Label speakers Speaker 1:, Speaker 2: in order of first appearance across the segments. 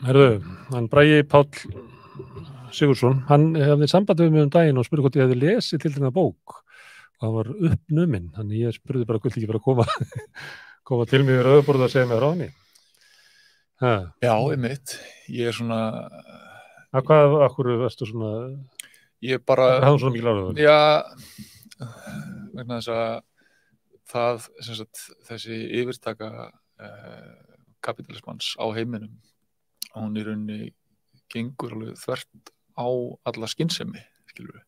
Speaker 1: Herðu, hann Bragi Páll Sigurðsson, hann hafði samband við mig daginn og spurði hvort ég hefði lesið til þennan bók og hann var uppnuminn, þannig ég spurði bara hvort ekki bara koma til mig við rauðborð og segja mig frá henni.
Speaker 2: Já, einmitt. Ég svona...
Speaker 1: Akkur varstu svona...
Speaker 2: Ég bara...
Speaker 1: Það var svona mikil áhuga.
Speaker 2: Já, vegna þess að þessi yfirtaka kapitalismans á heiminum, hún í rauninni gengur alveg þvert á alla skynsemi, skilur við.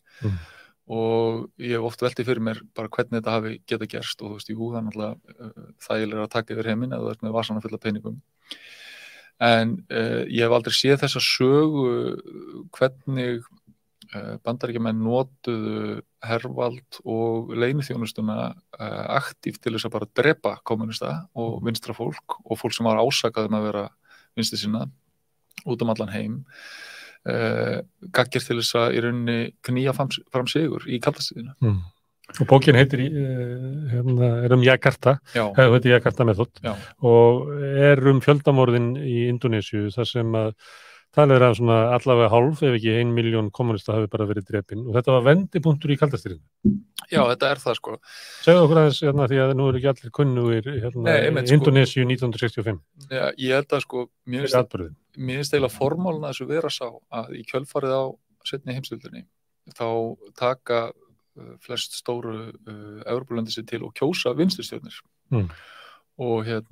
Speaker 2: Og ég hef oft veltið fyrir mér bara hvernig þetta hafi geta gerst og þú veist, jú, það er náttúrulega þægilega að taka yfir heiminn eða þú ert með vasana fulla peningum. En ég hef aldrei séð þessa sögu hvernig Bandaríkjamenn notuðu hervald og leyniþjónustuna aktíft til þess að bara drepa kommunista og vinstra fólk og fólk sem var ásakað að vera vinstri sinna út allan heim gaggjart til þess að í rauninni knýja fram sigur í kalda stríðinu.
Speaker 1: Og bókin heitir er Jakarta, heitir Jakarta Method og er fjöldamorðin í Indónesíu þar sem að talið að svona allavega hálf ef ekki 1 milljón kommunista hafi bara verið drepin og þetta var vendipunktur í kalda stríðinu.
Speaker 2: Já, þetta er það sko.
Speaker 1: Segðu okkur aðeins því að nú eru ekki allir kunnugir Indónesíu 1965.
Speaker 2: Já, ég held að sko mér finnst eiginlega formálinn að þessu vera sá að í kjölfarið á seinni heimsstyrjöldinni þá taka flest stóru Evrópulöndin sig til og kjósa vinstristjórnir. Og það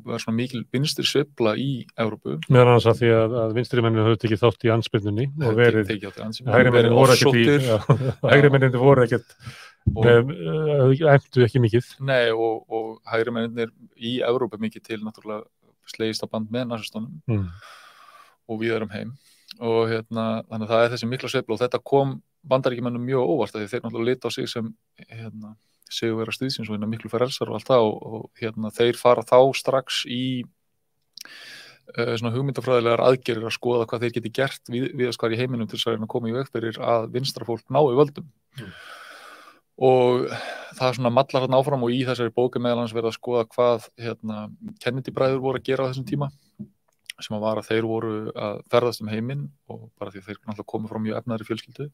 Speaker 2: var svona mikil vinstri sveifla í Evrópu.
Speaker 1: Meðan annars að því að vinstri mennin höfðu tekið þátt í andspyrnunni og verið hægri mennin voru ekkert æmtu ekki mikið.
Speaker 2: Nei, og hægri menninir í Evrópu mikið til náttúrulega slegist á band með nasistunum og víðar heim. Og þannig að það er þessi mikla sveifla og þetta kom Bandaríkjamönnum mjög óvart af því þeir náttúrulega lita á sig sem sigurvera stríðsins og miklu frelsar og allt það og þeir fara þá strax í svona hugmyndafræðilegar aðgerðir að skoða hvað þeir geti gert víðast hvar í heiminum til þess að koma í veg fyrir að vinstra fólk nái völdum. Og það svona mallar þarna áfram og í þessari bóki meðal annars verið að skoða hvað Kennedy bræður voru að gera á þessum tíma sem að var að þeir voru að ferðast heiminn og bara því að þeir náttúrulega komu frá mjög efnaðri fjölskyldu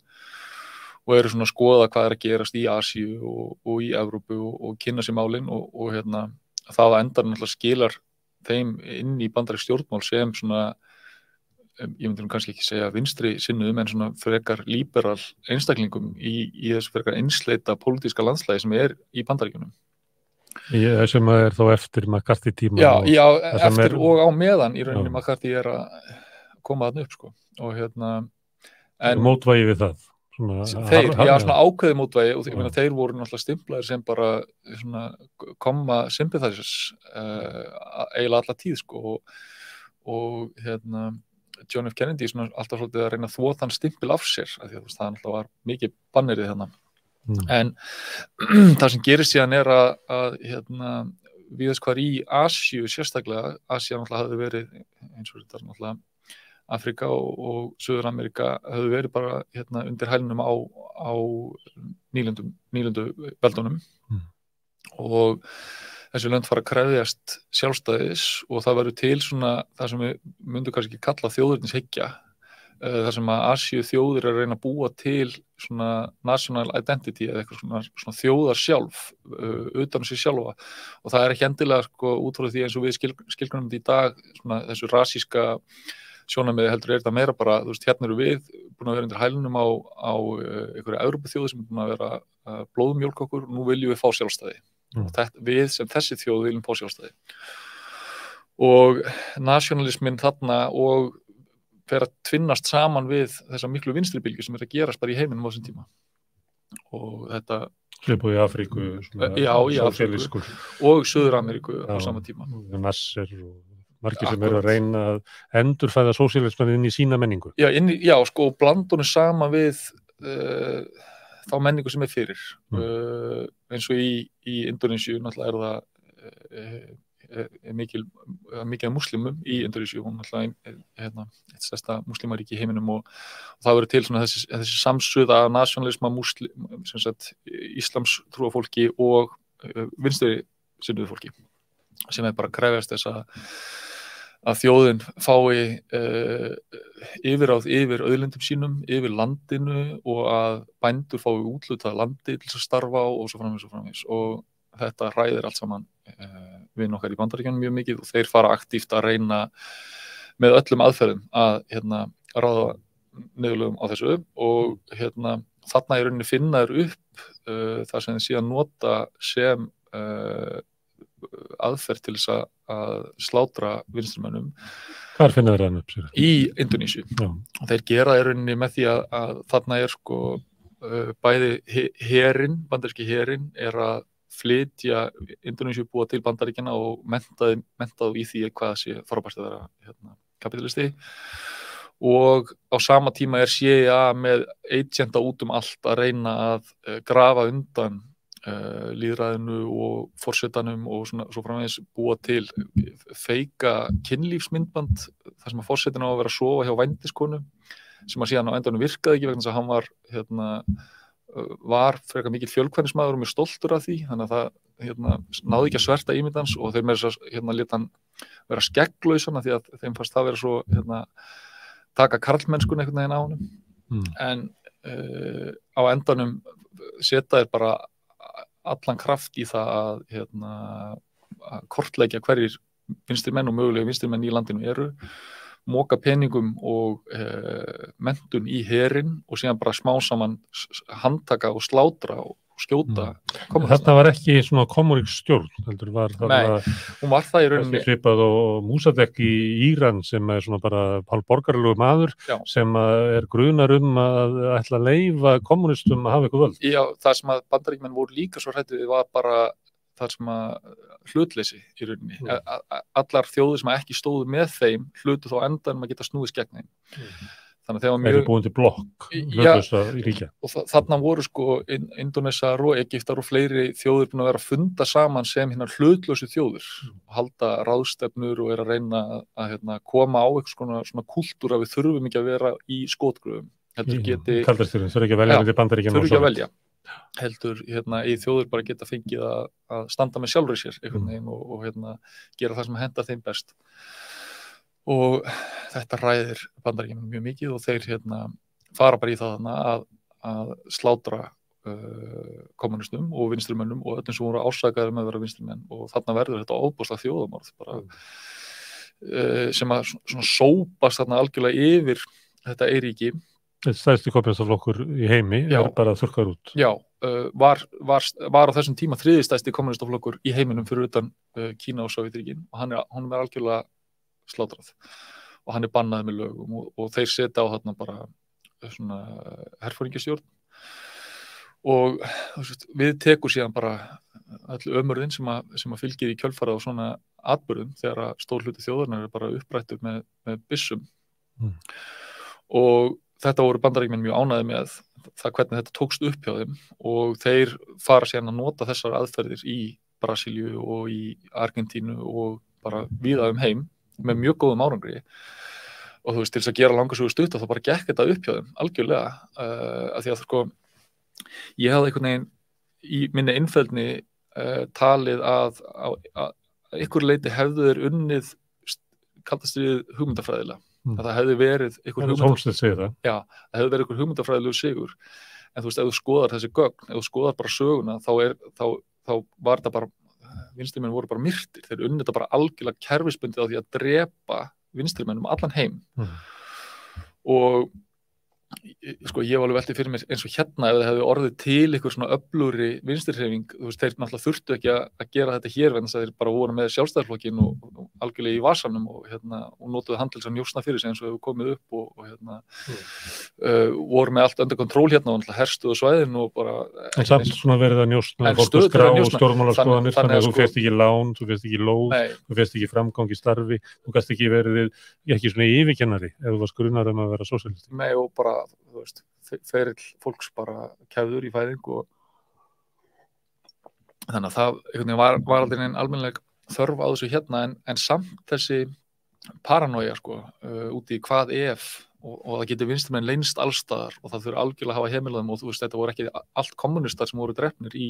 Speaker 2: og eru svona að skoða hvað er að gerast í Asíu og í Evrópu og kynna sér málin og það að endar náttúrulega skilar þeim inn í bandarísk stjórnmál sem svona, ég myndi nú kannski ekki segja vinstri sinnuðum en svona frekar líberal einstaklingum í þessu frekar einsleita pólitíska landslægi sem er í Bandaríkjunum.
Speaker 1: Sem er þá eftir McCarthy tíma.
Speaker 2: Já, eftir og á meðan í rauninni McCarthy er að koma þarna upp sko. Og en
Speaker 1: mótvægi við það.
Speaker 2: Svona ákveði mótvægi og ég meina þeir voru náttúrulega stimplaðir sem bara svona koma sympathizers eiginlega alla tíð sko og John F. Kennedy svona alltaf svolítið að reyna að þvo þann stimpil af sér af því að það náttúrulega var mikið bannirið þarna. En það sem gerist síðan er að víðast hvar í Asíu sérstaklega, Asía náttúrulega hafði verið eins og þetta náttúrulega Afrika og Suður-Ameríka hafði verið bara undir hælnum á nýlendu veldunum og þessi lönd fara að krefjast sjálfstæðis og það verður til svona það sem við myndum kannski ekki kalla þjóðernishyggja þar sem að Asíu þjóðir er að reyna að búa til svona national identity eða eitthvað svona þjóðar sjálf utan sig sjálfa og það er ekki endilega sko út frá því eins og við skilgreinum þetta í dag svona þessu rasíska sjónarmiði heldur er þetta meira bara þú veist hérna eru við búin að vera undir hælunum á einhverju Evrópuþjóð sem er búin að vera blóðmjólk okkur og nú viljum við fá sjálfstæði og við sem þessi þjóð viljum fá sjálfstæði og nationalismin þarna og fer að tvinnast saman við þessa miklu vinstribylgju sem er að gerast bara í heiminum á þessum tíma og þetta
Speaker 1: Svipað í Afríku
Speaker 2: í Afríku og Suður-Ameríku á sama tíma
Speaker 1: Nasser og margir sem eru að reyna að endurfæða sósíalismann inn í sína menningu
Speaker 2: Já, sko, blandunum saman við þá menningu sem er fyrir eins og í Indónesíu náttúrulega mikið muslimum í Indónesíu, hún náttúrulega eitt stærsta muslimaríki í heiminum og það verður til svona þessi samsuða nationalisma íslams trúarfólki og vinstri sinnuðu fólki sem er bara krefjast þess að þjóðin fái yfirráð yfir auðlindum sínum, yfir landinu og að bændur fái úthlutað landi til að starfa á og svo framvegis og þetta hræðir allt saman við okkar í Bandaríkjunum mjög mikið og þeir fara aktíft að reyna með öllum aðferðum að ráða niðurlögum á þessu og þarna í rauninni finna þeir upp það sem þeir síðan nota sem aðferð til þess að slátra vinstrimönnum.
Speaker 1: Hvar finna þeir hann upp sér?
Speaker 2: Í Indónesíu. Og þeir gera í rauninni með því að þarna sko bæði herinn, bandaríski herinn að flytja Indónesíu búa til Bandaríkjanna og menntaðu í því hvað sé frábært að vera kapitalisti og á sama tíma CIA með agenta út allt að reyna að grafa undan lýðræðinu og forsetanum og svo framvegis búa til feika kynlífsmyndband þar sem að forsetin á að vera að sofa hjá vændiskonu sem að síðan á endanum virkaði ekki vegna þess að hann var frekar mikill fjölkvænismaður og mjög stoltur af því þannig að það náði ekki að sverta ímyndans og þeir með þess að lét hann vera skegglausana því að þeim fannst það vera svo taka karlmennskun einhvern veginn á honum en á endanum setja þeir bara allan kraft í það að kortleggja hverjir vinstrimenn og mögulega vinstrimenn í landinu eru moka peningum og menntun í herinn og síðan bara smá saman handtaka og slátra og skjóta.
Speaker 1: Þetta var ekki svona kommunísk stjórn, heldur var það
Speaker 2: Nei, hún var það í rauninni
Speaker 1: svipað og Mossadegh í Íran sem svona bara hálfborgaralegu maður sem grunar að ætla að leyfa kommunistum að hafa eitthvað völd.
Speaker 2: Já, það sem að Bandaríkjamenn voru líka svo hræddir við var bara þar sem að hlutleysi í rauninni. Allar þjóðir sem ekki stóðu með þeim hlutu þó endanum að geta snúist gegn þeim. Þannig að þeir var mjög...
Speaker 1: Þeir búin til blokk, hlutlausa í ríkja.
Speaker 2: Og þarna voru Indónesar og Egyptar og fleiri þjóðir búin að vera að funda saman sem hlutlausu þjóðir. Halda ráðstefnur og að reyna að koma á eitthvað svona kúltúr að við þurfum ekki að vera í skotgröfum.
Speaker 1: Kaldastyrinn, þurfi ekki að velja með Bandaríkjanna.
Speaker 2: Þurfi ekki að velja. Heldur í þjóður bara geta fengið að standa með sjálfri sér einhvern veginn og gera það sem henda þeim best og þetta ræðir Bandaríkjamenn mjög mikið og þeir fara bara í það að slátra kommunistum og vinstrimönnum og öllum sem voru ásakaðir með að vera vinstrimenn og þarna verður þetta ofboðslega þjóðamorð bara, sem að svona sópast þarna algjörlega yfir þetta eyríki.
Speaker 1: Stærsti kommúnistaflokkur í heimi bara þurrkar út.
Speaker 2: Já, var á þessum tíma þriðji stærsti kommúnistaflokkur í heiminum fyrir utan Kína og Sovétríkin og hann algjörlega slátrað og hann bannaði með lögum og þeir setja á þarna bara svona herforingjastjórn og við tekur síðan bara öll ömurðin sem að fylgir í kjölfarið á svona atburðum þegar stór hluti þjóðarinnar bara upprættur með byssum og þetta voru Bandaríkjamenn mjög ánægðir með það hvernig þetta tókst upp hjá þeim og þeir fara síðan að nota þessar aðferðir í Brasilíu og í Argentínu og bara víða heim með mjög góðum árangri og til þess að gera langa sögu stutt þá bara gekk þetta upp hjá þeim algjörlega af því að ég hafði einhvern veginn í minni innfeldni talið að einhver leiti hefðu þeir unnið kaldast við hugmyndafræðilega að það hefði verið það hefði verið einhver hugmyndafræðilegu sigur en ef þú skoðar þessi gögn ef þú skoðar bara söguna þá var þetta bara vinstrimenn voru bara myrtir þeir unnið þetta bara algjörlega kerfisbundið á því að drepa vinstrimenn allan heim og ég var alveg veltið fyrir mér eins og ef það hefði orðið til einhver svona öflugri vinstrihreyfing þeir náttúrulega þurftu ekki að gera þetta hér vegna þess að þeir bara voru með sjálfstæðisflokkinn og algjörlega í vasanum og notuðu hann til þess að njósna fyrir sig eins og hefur komið upp og voru með allt undir kontról og náttúrulega herstuðu svæðin og bara
Speaker 1: en samt svona verið að njósna fólk að skrá og stjórnmálaskoðanir þannig að þú fyrst ekki lán, þú fyrst ekki lóð þú fyrst ekki framgang í starfi þú gast ekki verið ekki svona yfirkennari ef þú varst grunaður að vera sósíalisti.
Speaker 2: Nei og bara ferill fólks bara kæfður í fæðingu og þannig að það var aldrei einn almennileg þörf á þessu en samt þessi paranoia út í hvað ef og það getur vinstrimenn leynst allstaðar og það þurfa algjörlega að hafa heimilaðum og þú veist, þetta voru ekki allt kommunistar sem voru drepnir í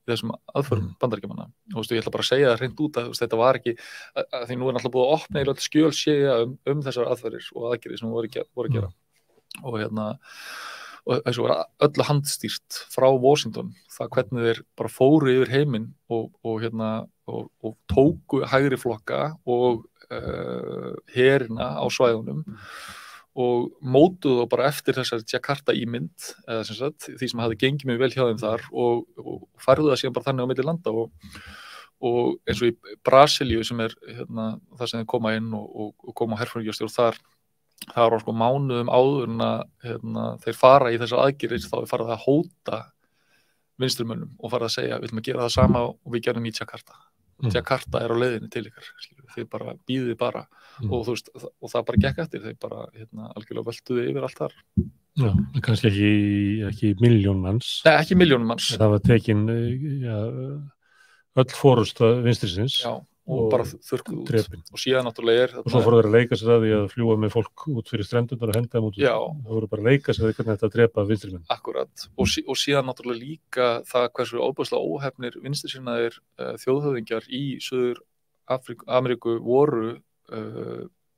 Speaker 2: þessum aðförum Bandaríkjamanna og þú veist, ég ætla bara að segja það hreint út að þetta var ekki, að því nú náttúrulega búið að opna í öll skjöl séu þessar aðferðir og aðgerðir sem voru að gera og þessu var öllu handstýrt frá Washington, það hvernig þeir bara fóru yfir heiminn og tóku hægri flokka og herina á svæðunum og mótuðu þá bara eftir þessar Jakarta ímynd eða sem sagt, því sem hafði gengið mjög vel hjá þeim þar og færðu það síðan bara þannig á milli landa og eins og í Brasilíu sem það sem þeir koma inn og koma á herforingjastjórn þar það var sko mánuðum áður en þeir fara í þessar aðgerðir þá er farið að hóta vinstrimönnum og farið að segja við ætlum að gera það sama og við gerum í Jakarta Jakarta er á leiðinni til ykkar þið bara bíðið bara og þú veist og það bara gekk eftir þeir bara algjörlega völtuðu yfir allt þar
Speaker 1: Já, kannski ekki milljón manns
Speaker 2: Nei, ekki milljón manns
Speaker 1: það var tekin öll forusta vinstrisins
Speaker 2: Já, og bara þurrkuð út
Speaker 1: drepin.
Speaker 2: Og síðan náttúrulega
Speaker 1: og svo fóru þeir að leika sér að því að fljúga með fólk út fyrir strendurnar og henda þeim út það voru bara að leika sér að hvernig þetta drepa vinstrimenn
Speaker 2: Akkurat, og síðan náttúrulega líka það hversu óbærslega óhefnir vinstrisinnaðir þjóðhöfðingjar í Suður Ameríku voru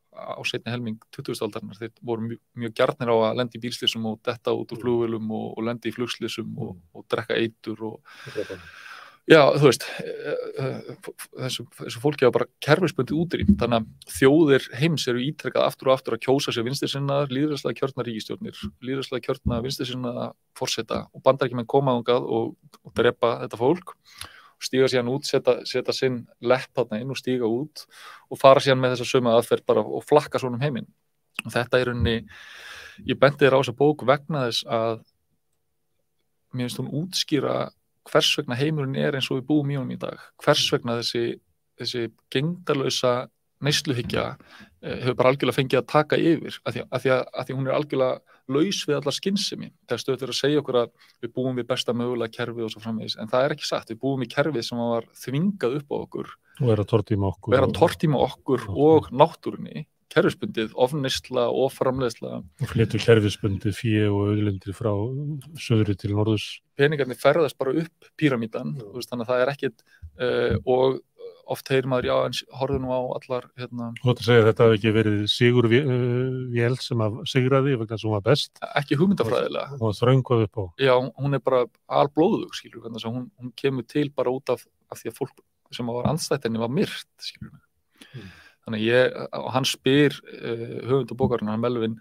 Speaker 2: á seinni helming 20. aldarinnar þeir voru mjög gjarnir á að lenda í bílslysum og detta út úr flugvélum og lenda í flugslysum og drekka eitur og Já, þú veist, þessu fólki hafa bara kerfisbundið útrým, þannig að þjóðir heims eru ítrekkað aftur og aftur að kjósa sér vinstrisinnaðar, lýðræðislega kjörna ríkisstjórnir, lýðræðislega kjörna vinstrisinnaða forseta og Bandaríkjamenn koma þangað og drepa þetta fólk og stíga síðan út, setja sinn lepp þarna inn og stíga út og fara síðan með þessa sömu aðferð bara og flakka svona heiminn. Og þetta er rauninni, ég bendi þér á þessa bók vegna þess að mér finnst hún útskýra hvers vegna heimurinn er eins og við búum í honum í dag hvers vegna þessi gegndarlausa neysluhyggja hefur bara algjörlega fengið að taka yfir af því hún er algjörlega laus við allar skynsemi þegar stöðugt er að segja okkur að við búum við besta mögulega kerfið og svo framvegis en það er ekki satt, við búum í kerfið sem var þvingað upp á okkur
Speaker 1: og er að
Speaker 2: tortíma okkur og náttúrunni kerfisbundið, ofneysla og framleiðsla
Speaker 1: og flytur kerfisbundið fé og auðlindir frá söðri til norðurs
Speaker 2: peningarnir ferðast bara upp píramídan þannig að það er ekkit og oft heyrir maður, en horfðu nú á allar
Speaker 1: Þú ætti að segja að þetta hafi ekki verið sigurvél sem sigraði vegna sem hún var best
Speaker 2: ekki hugmyndafræðilega
Speaker 1: og þröngvað upp á
Speaker 2: Já, hún er bara alblóðug, skilur þannig að hún kemur til bara út af því að fólk sem var andstætt henni var myrt, skilur Þannig og hann spyr höfund og bókarinn, hann Melvin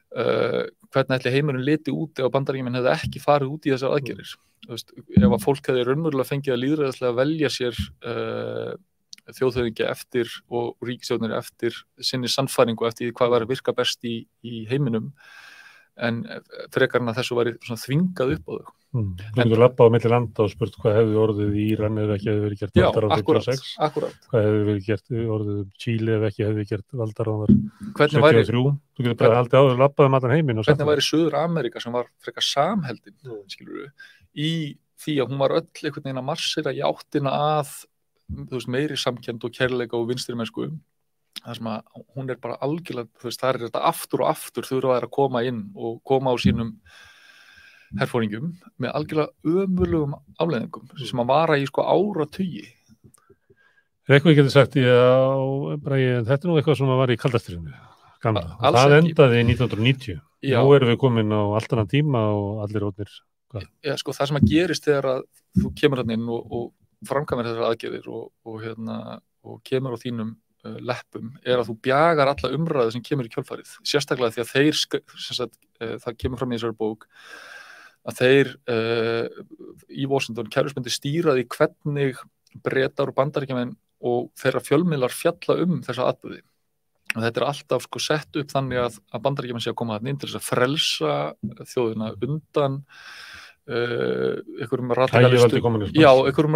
Speaker 2: hvernig ætli heimurinn liti út ef Bandaríkjamenn hefði ekki farið út í þessar aðgerðir ef að fólk hefði raunverulega fengið að lýðræðislega velja sér þjóðhöfðingja eftir og ríkisstjórnir eftir sinni sannfæringu eftir því hvað var að virka best í heiminum en frekar en að þessu væri svona þvingað upp á þau
Speaker 1: Þú getur labbað á milli landa og spurt hvað hefði orðið í Íran ef ekki hefði verið gert valdaráð 56 hvað hefði verið gert orðið Chile ef ekki hefði gert valdaráðar 73 Þú getur bara haldið á að labbaði allan heiminn
Speaker 2: Hvernig væri Suður Ameríka sem var frekar samheldin skilurðu, í því að hún var öll einhvern veginn að marsera í áttina að meiri samkennd og kærleika og vinstrimennsku þar sem að hún er bara algjörlega það er þetta aftur og aftur þurfa þær að koma inn og koma á sínum herforingjum með algjörlega ömurlegum afleiðingum sem að vara í áratugi.
Speaker 1: Eitthvað ég geti sagt þetta er nú eitthvað sem var í kaldastríðinu gamla. Það endaði í 1990. Nú erum við komin á allt annan tíma og allir orðnir.
Speaker 2: Já, það sem að gerist þegar að þú kemur hann inn og framkvæmir þessar aðgerðir og kemur á þínum leppum er að þú bjagar alla umræðu sem kemur í kjölfarið. Sérstaklega því að það kemur fram í þessari bók að þeir í Washington kerfisbundið stýraði hvernig Bretar og Bandaríkjamenn og þeirra fjölmiðlar fjalla þessa atburði. Og þetta er alltaf sett upp þannig að Bandaríkjamenn sé að koma þarna inn til þess að frelsa þjóðina undan einhverjum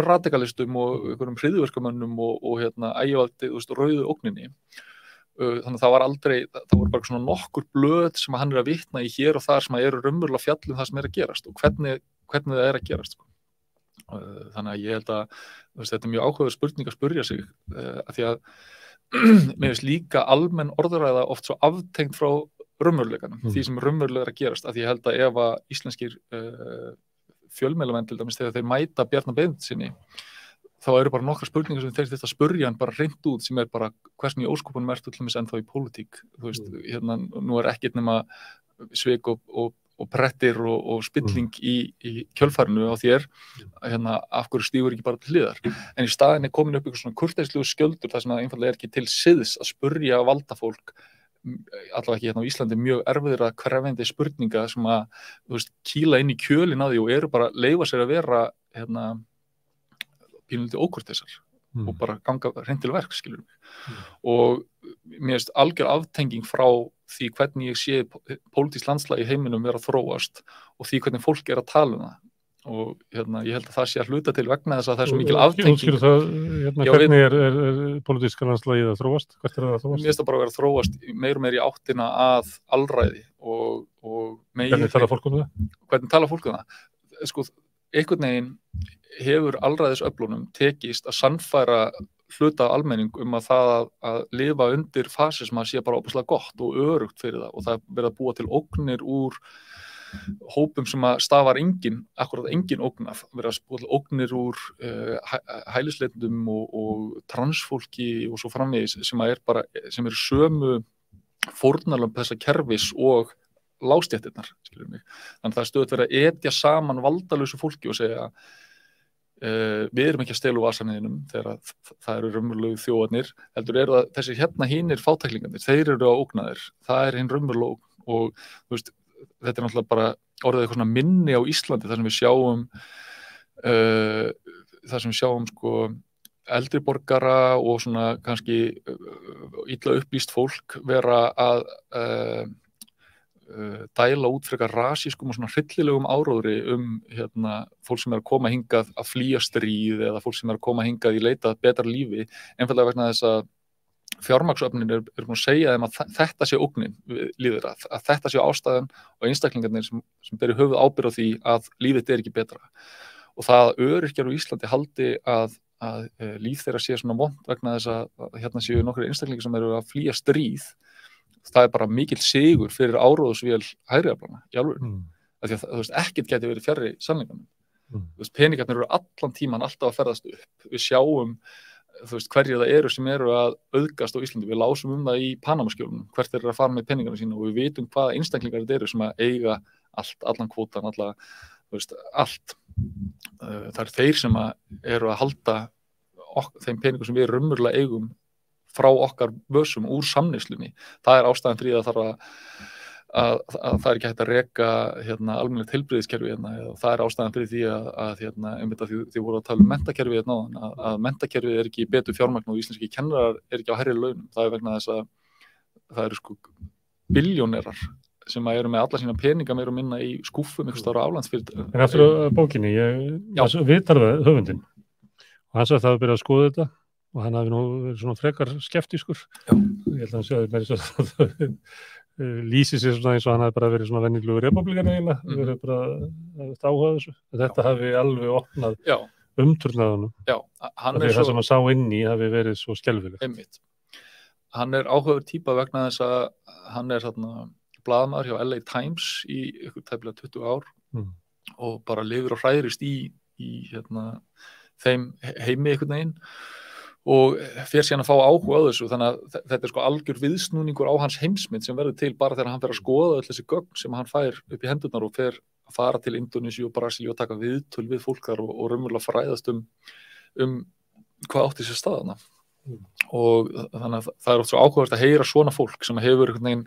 Speaker 2: radikalistum og einhverjum hryðjuverkamönnum og ægivaldi rauðu ógninni. Þannig að það voru bara svona nokkur blöð sem hann er að vitna í hér og þar sem eru raunverulega fjallum það sem er að gerast og hvernig það er að gerast. Þannig að ég held að þetta er mjög áhugaverð spurning að spurja sig að því að mér finnst líka almenn orðræða oft svo aftengt frá raunveruleikanum, því sem raunverulega að gerast, af því ég held að ef að íslenskir fjölmiðlamenn til dæmis þegar þeir mæta Bjarna Benediktssyni þá eru bara nokkrar spurningar sem þeir þetta spurja hann bara hreint út sem bara hversum í óskopunum ertu til dæmis ennþá í pólitík, þú veist, hérna nú ekkert nema svik og prettir og spilling í kjölfarinu á þér, hérna af hverju stígur ekki bara til hliðar, en í staðinni komin upp eitthvað svona kurteislegu skjöldur þar sem það einfaldlega ekki til siðs að spurja valdafólk, allavega ekki hérna á Íslandi, mjög erfiðra krefjandi spurninga sem að, þú veist, kýla inn í kjölinn á því og eru bara leyfa sér að vera hérna pínulítið ókurteisar og bara ganga hreint til verks, skilur mig. Og mér finnst algjör aftenging frá því hvernig ég sé pólitískt landslag í heiminum vera að þróast og því hvernig fólk að tala það. Og hérna, ég held að það sé að hluta til vegna þess að það svo mikil aftenging.
Speaker 1: Útskýrðu það, hérna, hvernig er pólitíska landslagið að þróast? Hvert það að þróast?
Speaker 2: Mér finnst það bara að vera að þróast meir og meir í áttina að alræði og meir...
Speaker 1: Hvernig tala fólk það?
Speaker 2: Hvernig tala fólk það? Sko, einhvern veginn hefur alræðisöflunum tekist að sannfæra hluta almenning að það að lifa undir fasisma sé bara óbærslega gott og örugt fyrir það og það verða að búa til ógnir úr hópum sem að stafar akkurat engin ógn af, verða að búa til ógnir úr hælisleitendum og transfólki og svo framvegis sem eru sömu fórnarlömb þessa kerfis og lágstéttirnar, skilur mig. Þannig það stöðugt verið að etja saman valdalausu fólki og segja við erum ekki að stela úr vasanniðinum þegar það eru raunverulegu þjóðarnir, heldur eru það þessi hérna hinir fátæklingarnir, þeir eru að ógna þér, það er hinn raunveruleg ógn og þú veist, þetta er náttúrulega bara orðið eitthvað svona minni á Íslandi þar sem við sjáum sko eldri borgara og svona kannski illa upplýst fólk vera að dæla út frekar rasískum og svona hryllilegum áróðri hérna, fólk sem að koma hingað að flýja stríð eða fólk sem að koma hingað í leita að betra lífi, einfaldlega vegna þess að fjármagnsöfnin er búin að segja þeim að þetta sé ógnin líður að þetta sé ástæðan og einstaklingarnir sem beri höfuð ábyrgð á því að lífið ekki betra og það að öryrkjar á Íslandi haldi að líf þeirra sé svona vont vegna þess að hérna séu nokkrir einstaklingar sem eru að flýja stríð, það er bara mikill sigur fyrir áróðusvél hægriaflana í alvöru, af því að þú veist, ekkert gæti verið fjarri sannleikanum. Þú veist, peningarnir eru allan tíman alltaf að ferðast upp. Við sjáum, þú veist, hverjir það eru sem eru að auðgast á Íslandi. Við lásum það í Panamaskjólunum, hvert þeir eru að fara með peningarna sína og við vitum hvaða einstaklingar þetta eru sem að eiga allan kvótan, þú veist, allt. Það eru þeir sem eru að halda þeim peningum sem við raunverulega eigum frá okkar vössum úr samneyslunni. Það er ástæðan fyrir að það er ekki hægt að reka hérna, almennilegt heilbrigðiskerfi hérna, það er ástæðan fyrir því að einmitt að því voru að tala um menntakerfi hérna, að menntakerfið er ekki betur fjármagn og íslenski kennarar er ekki á hærri launum. Það er vegna þess að það eru sko billjónerar sem eru með alla sína peninga meira og minna í skúffum einhvers staðar á aflandsfyrirtækjum.
Speaker 1: En aftur á bókinni, við tarfaði höfundinn og hann sagði að það að byrja að skoða þetta og hann hafi nú verið svona frekar skeptískur. Ég held að hann sé að það lýsi sér svona eins og hann hafi bara verið svona venjulegur repúblikar eiginlega, verið bara að áhuga þessu. Þetta hafi alveg opnað umturnaðunum. Já, hann er svo... Það sem hann sá inn í hafi verið svo skelfilegt.
Speaker 2: Einmitt. Hann er áhugaður típa vegna þess að hann er þarna blaðamaður hjá LA Times í ykkur tæplega 20 ár og bara lifir og hræðist í hérna, þeim heimi einhvern veginn og fer síðan að fá áhuga á þessu, þannig að þetta er sko algjör viðsnúningur á hans heimsmynd sem verður til bara þegar hann fer að skoða öll þessi gögn sem hann fær upp í hendurnar og fer að fara til Indónesíu og Brasilíu og taka viðtöl við fólk þar og raunverulega fræðast hvað átti sér staðana. Og þannig að það er oft svo áhugavert að heyra svona fólk sem hefur einhvern veginn,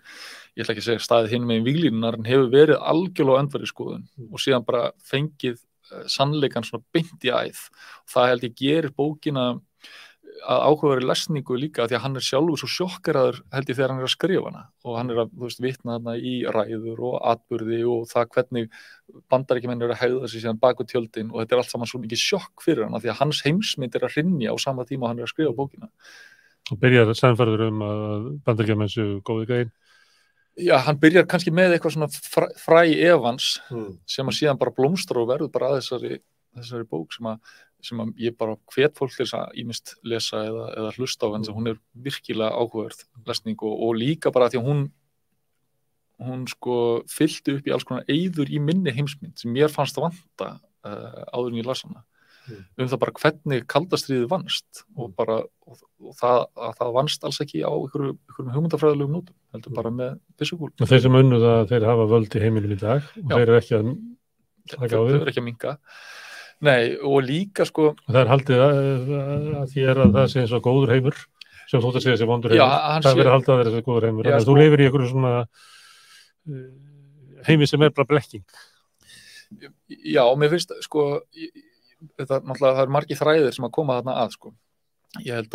Speaker 2: ég ætla ekki að segja staðið hinn megin víglínunar, en hefur verið algjörlega á öndverðisskoðun og síðan bara fengið sannleikann svona beint í æð. Það held ég gerir bókina að áhugaverði lesningu líka því að hann er sjálfur svo sjokkeraður held ég þegar hann er að skrifa hana og hann er að vitna þarna í ræður og atburði og það hvernig Bandaríkjamenn eru að hegða sig síðan bak við tjöldin og þetta er allt saman svo mikið sjokk fyrir hann því að hans heimsmynd er að hrynja á sama tíma og hann er að skrifa bókina.
Speaker 1: Og byrjar sannfærður að Bandaríkjamenn séu góði gæinn?
Speaker 2: Já, hann byrjar kannski með eitthvað svona fræ efans sem að síðan bara blómstrar og verður bara að þessari bók sem að ég bara hvet fólk til að ýmist lesa eða hlusta á henni, hún er virkilega áhugaverð lesning og líka bara því að hún hún sko fyllti upp í alls konar eyður í minni heimsmynd sem mér fannst að vanta áður en ég las hana. Það bara hvernig kaldastríðið vannst og það vannst alls ekki á einhverjum hugmyndafræðilegum nótum, heldur bara með byssukúlum.
Speaker 1: Og þeir sem unnu það, þeir hafa völd í heiminum í dag og þeir eru ekki að taka á því.
Speaker 2: Þeir eru ekki að minnka. Nei, og líka sko...
Speaker 1: Og það haldið að þér að það sé eins og góður heimur, sem þú ætti að segja sé vondur heimur. Það verður haldið að vera þessi góður heimur. Þú lifir í einhverju svona heimi sem bara blekking.
Speaker 2: Já, mér finnst sko... Þetta náttúrulega, það margir þræðir sem að koma þarna að sko. Ég held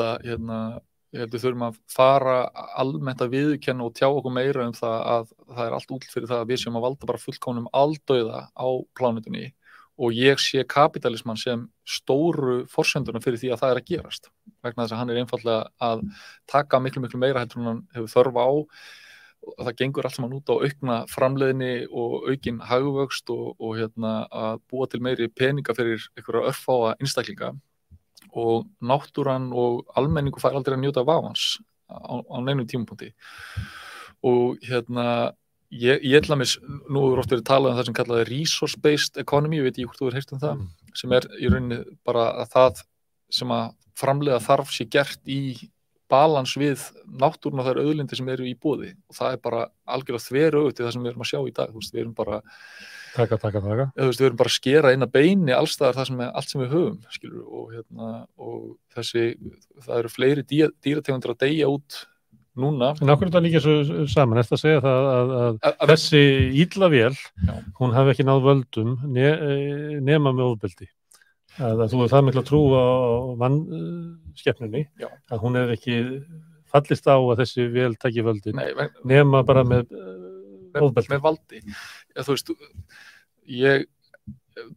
Speaker 2: við þurfum að fara almennt að viðurkenna og tjá okkur meira það að það allt út fyrir það að við séum að valda bara fullkomnum aldauða á plánetunni og ég sé kapitalismann sem stóru forsenduna fyrir því að það að gerast vegna þess að hann einfaldlega að taka miklu meira heldur en hann hefur þörf á. Það gengur allt saman út á aukna framleiðni og aukin hagvöxt og að búa til meiri peninga fyrir einhverja örfáa einstaklinga og náttúran og almenningu fær aldrei að njóta vafans á neinum tímapunkti. Og ég til dæmis, nú er oft verið talað það sem kallaði resource-based economy, ég veit ekki hvort þú heyrt það, sem í rauninni bara að það sem að framleiða þarf sé gert í balans við náttúruna og þær auðlindir sem eru í boði og það bara algjörlega þveröfugt í það sem við erum að sjá í dag, við erum bara
Speaker 1: taka.
Speaker 2: Við erum bara að skera inn að beini alls staðar það sem allt sem við höfum, skilur, og það eru fleiri dýrategundir að deyja út núna.
Speaker 1: En af hverju það líka svo saman, eftir að segja það að þessi illa vél, hún hafi ekki náð völdum nema með ofbeldi. Að þú það mikla trú á mannskepnunni að hún hefði ekki fallist á að þessi vel taki völdin nema bara með ofbeldi.
Speaker 2: Með valdi. Þú veist, ég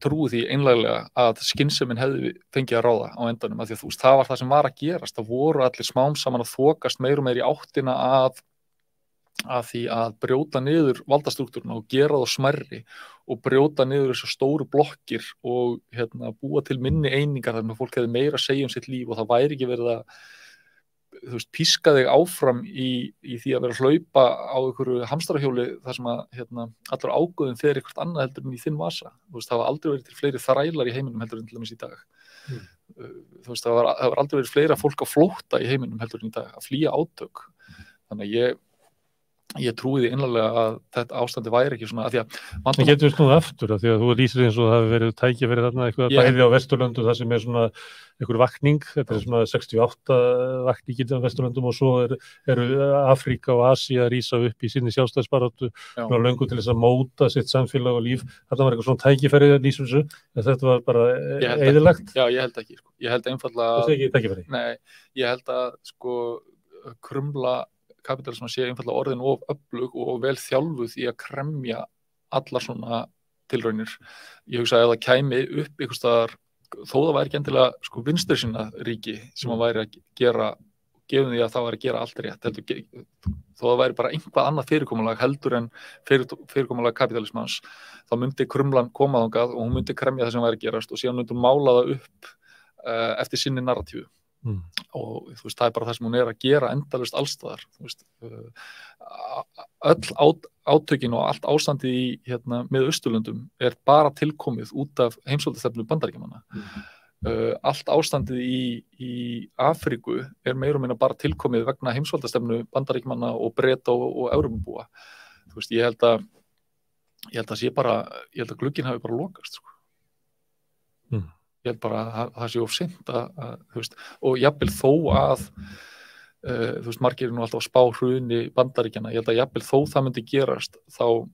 Speaker 2: trúi því einlæglega að skynsemin hefði fengið að ráða á endanum af því að þú veist, það var það sem var að gerast. Það voru allir smám saman að þokast meira og meira í áttina að því að brjóta niður valdastruktúruna og gera það smærri og brjóta niður þessu stóru blokkir og búa til minni einingar þar með fólk hefði meira að segja sitt líf og það væri ekki verið að píska þig áfram í því að vera að hlaupa á einhverju hamstarahjóli þar sem að allur ágóðin fer eitthvað annað heldur en í þinn vasa. Það hafa aldrei verið til fleiri þrælar í heiminum heldur en til dæmis í dag. Það hafa aldrei verið fleira fólk á flótta í heiminum heldur en í dag að flýja átök. Þannig að ég trúi því innanlega að þetta ástandi væri ekki svona að því að...
Speaker 1: Það getur við snúið aftur að því að þú lýsir eins og það hefur verið tækifæri þarna eitthvað bæði á Vesturlöndu það sem svona einhver vakning, þetta svona 68 vakningin á Vesturlöndum og svo eru Afríka og Asía að rísa upp í sinni sjálfstæðisbaráttu og löngu til þess að móta sitt samfélag og líf. Þetta var eitthvað svona tækifæri að lýsa þessu, en þetta var bara eyðilagt.
Speaker 2: Já, ég held ekki. Ég held einfaldlega...
Speaker 1: Það sé ekki tækifæri?
Speaker 2: Nei, ég held að krumla kapitalisman sé einfaldlega orðin of öflug og vel þjálfuð í að kremja allar svona tilraunir. Ég hugsa að ef það kæmi upp einhvers staðar, þó það væri ekki endilega vinstri sinna ríki sem að væri að gera, gefum því að það væri að gera allt rétt, þó það væri bara einhvað annað fyrirkomulag heldur en fyrirkomulag kapitalismans, þá myndi krumlan koma þangað og hún myndi kremja það sem væri að gerast og síðan myndi hún mála það upp eftir sinni narratífu. Og þú veist, það bara það sem hún að gera endalaust allstaðar, þú veist, öll átökin og allt ástandið í með Austurlöndum bara tilkomið út af heimsvaldastefnu Bandaríkjamanna. Allt ástandið í Afríku meira og minna bara tilkomið vegna heimsvaldastefnu Bandaríkjamanna og Breta og Evrópubúa. Þú veist, ég held að glugginn hafi bara lokast, sko. Ég held bara að það sé of seint þú veist, og jafnvel þó að þú veist, margir nú alltaf að spá hruni Bandaríkjanna, ég held að jafnvel þó það myndi gerast, þá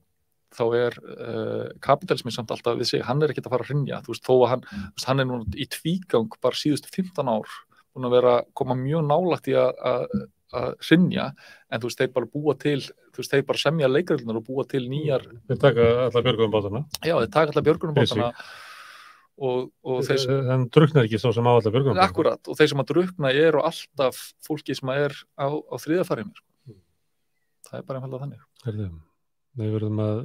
Speaker 2: kapitalismin samt alltaf við sig, hann ekkert að fara að hrynja, þú veist, þó að hann nú í tvígang bara síðustu 15 ár búin að koma mjög nálægt í að hrynja, en þú veist, þeir bara búa til, þú veist, þeir bara semja leikreglurnar og búa til nýjar.
Speaker 1: Þeir taka alla björgunarbátana.
Speaker 2: Já, þeir taka alla björgunarbátana.
Speaker 1: En druknar ekki svo sem á alla björgunarbátana.
Speaker 2: Akkurat, og þeir sem að drukna eru alltaf fólki sem er á þriðafarinu. Það bara einfaldlega þannig.
Speaker 1: Við verðum að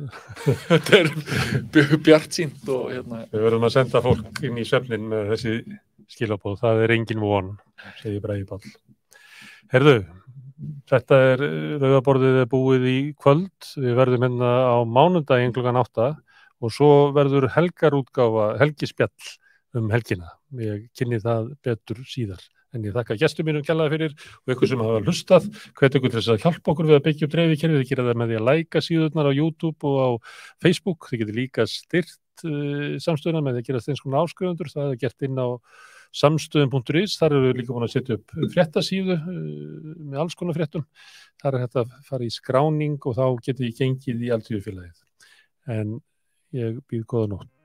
Speaker 2: þetta bjartsýnt og
Speaker 1: Við verðum að senda fólk inn í svefnin með þessi skilaboð, það engin von, segir Bragi Páll. Herðu, Þetta rauðaborðið búið í kvöld, við verðum hérna á mánudaginn klukkan 8 og svo verður helgispjall helgina. Ég kynni það betur síðar. En ég þakka gestum mínum kærlega fyrir og ykkur sem hafa hlustað, hvet ykkur til þess að hjálpa okkur við að byggja upp dreifikerfið, þið gera það með því að læka síðurnar á YouTube og á Facebook, þið getur líka styrt samstöðuna með því að gera eins konar áskrifundur, það er gert inn á samstöðum.is, þar eru líka búin að setja upp fréttasíðu með alls konar fréttum, þar er þetta að fara í skráning og þá getur ég gengið í Alþýðufélagið. En ég býð góða nótt.